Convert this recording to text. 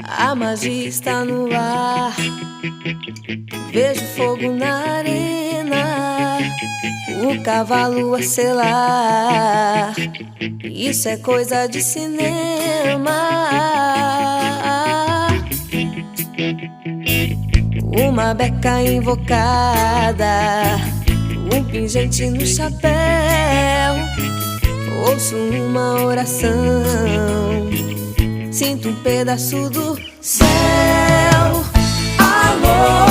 A magia está no ar. Vejo fogo na arena, o cavalo a selar. Isso é coisa de cinema. Uma beca invocada, um pingente no chapéu. Ouço uma oração, sinto um pedaço do céu. Alô,